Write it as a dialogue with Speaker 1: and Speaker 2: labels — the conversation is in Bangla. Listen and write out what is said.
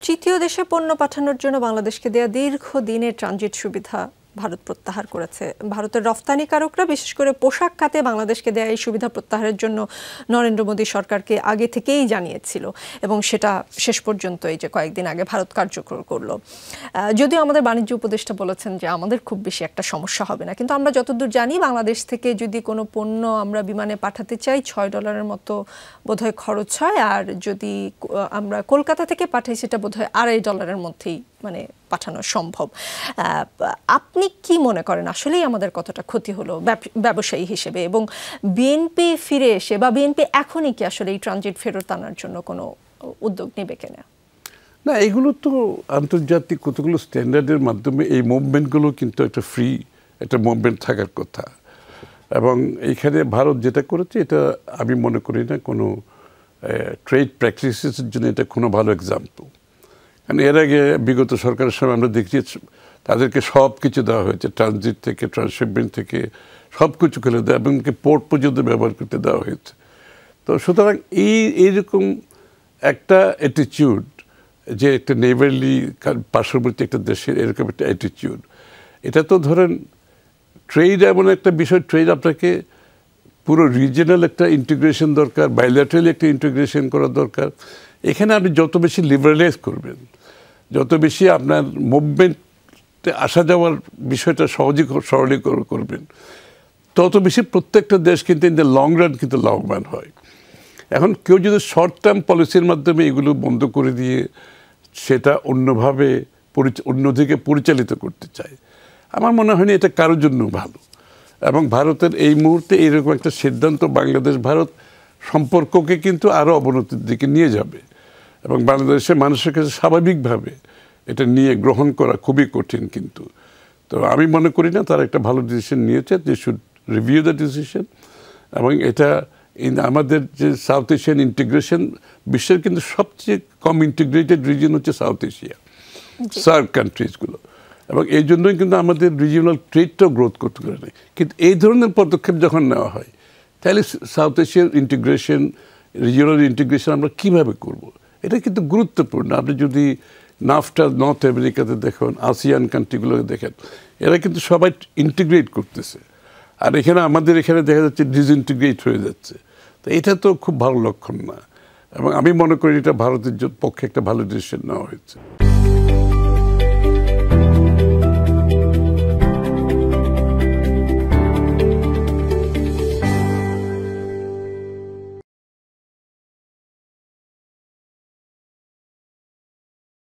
Speaker 1: তৃতীয় দেশে পণ্য পাঠানোর জন্য বাংলাদেশকে দেয়া দীর্ঘদিনের ট্রানজিট সুবিধা ভারত প্রত্যাহার করেছে। ভারতের রফতানিকারকরা বিশেষ করে পোশাক খাতে বাংলাদেশকে দেয়া এই সুবিধা প্রত্যাহারের জন্য নরেন্দ্র মোদী সরকারকে আগে থেকেই জানিয়েছিল এবং সেটা শেষ পর্যন্ত এই যে কয়েকদিন আগে ভারত কার্যকর করলো। যদিও আমাদের বাণিজ্য উপদেষ্টা বলেছেন যে আমাদের খুব বেশি একটা সমস্যা হবে না, কিন্তু আমরা যতদূর জানি বাংলাদেশ থেকে যদি কোনো পণ্য আমরা বিমানে পাঠাতে চাই $6 মতো বোধহয় খরচ হয়, আর যদি আমরা কলকাতা থেকে পাঠাই সেটা বোধহয় $2.5 মধ্যেই মানে পাঠানো সম্ভব। আপনি কি মনে করেন আসলেই আমাদের কতটা ক্ষতি হলো ব্যবসায়ী হিসেবে, এবং বিএনপি ফিরে এসে বা বিএনপি এখনই কি আসলে এই ট্রানজিট ফেরত আনার জন্য কোনো উদ্যোগ নেবে কিনা?
Speaker 2: না, এগুলো তো আন্তর্জাতিক কতগুলো স্ট্যান্ডার্ডের মাধ্যমে এই মুভমেন্টগুলো কিন্তু একটা ফ্রি একটা মুভমেন্ট থাকার কথা, এবং এইখানে ভারত যেটা করেছে এটা আমি মনে করি না কোনো ট্রেড প্র্যাকটিসের জন্য এটা কোনো ভালো এক্সাম্পল। কারণ এর আগে বিগত সরকারের সময় আমরা দেখছি তাদেরকে সব কিছু দেওয়া হয়েছে, ট্রানজিট থেকে ট্রান্সশিপমেন্ট থেকে সব কিছু খুলে দেওয়া এবং পোর্ট পর্যন্ত ব্যবহার করতে দেওয়া হয়েছে। তো সুতরাং এইরকম একটা অ্যাটিটিউড যে একটা নেইবারলি পার্শ্ববর্তী একটা দেশের এরকম একটা অ্যাটিটিউড, এটা তো ধরেন ট্রেড এমন একটা বিষয়, ট্রেড আপনাকে পুরো রিজিনাল একটা ইন্টিগ্রেশন দরকার, বাইল্যাটারালি একটা ইন্টিগ্রেশন করা দরকার। এখানে আপনি যত বেশি লিবারালাইজ করবেন, যত বেশি আপনার মুভমেন্টে আসা যাওয়ার বিষয়টা সরলীকরণ করবেন, তত বেশি প্রত্যেকটা দেশ কিন্তু ইন দ্য লং রান কিন্তু লাভবান হয়। এখন কেউ যদি শর্ট টার্ম পলিসির মাধ্যমে এগুলো বন্ধ করে দিয়ে সেটা অন্যভাবে অন্যদিকে পরিচালিত করতে চায়, আমার মনে হয়নি এটা কারোর জন্য ভালো। এবং ভারতের এই মুহূর্তে এইরকম একটা সিদ্ধান্ত বাংলাদেশ ভারত সম্পর্ককে কিন্তু আরও অবনতির দিকে নিয়ে যাবে, এবং বাংলাদেশের মানুষের কাছে স্বাভাবিকভাবে এটা নিয়ে গ্রহণ করা খুবই কঠিন। কিন্তু তো আমি মনে করি না তারা একটা ভালো ডিসিশন নিয়েছে, they should review the decision. এবং এটা আমাদের যে সাউথ এশিয়ান ইন্টিগ্রেশন, বিশ্বের কিন্তু সবচেয়ে কম ইন্টিগ্রেটেড রিজিয়ন হচ্ছে সাউথ এশিয়া, সার্ক কান্ট্রিজগুলো, এবং এই জন্যই কিন্তু আমাদের রিজিওনাল ট্রেডটাও গ্রোথ করতে পারে না। কিন্তু এই ধরনের পদক্ষেপ যখন নেওয়া হয়, তাহলে সাউথ এশিয়ার ইন্টিগ্রেশন, রিজিওনাল ইন্টিগ্রেশন আমরা কীভাবে করব, এটা কিন্তু গুরুত্বপূর্ণ। আপনি যদি নাফটা নর্থ আমেরিকাতে দেখেন, আসিয়ান কান্ট্রিগুলোকে দেখেন, এরা কিন্তু সবাই ইন্টিগ্রেট করতেছে, আর এখানে আমাদের এখানে দেখা যাচ্ছে ডিসইন্টিগ্রেট হয়ে যাচ্ছে। তো এটা তো খুব ভালো লক্ষণ না, এবং আমি মনে করি এটা ভারতের পক্ষে একটা ভালো ডিসিশন নেওয়া হয়েছে।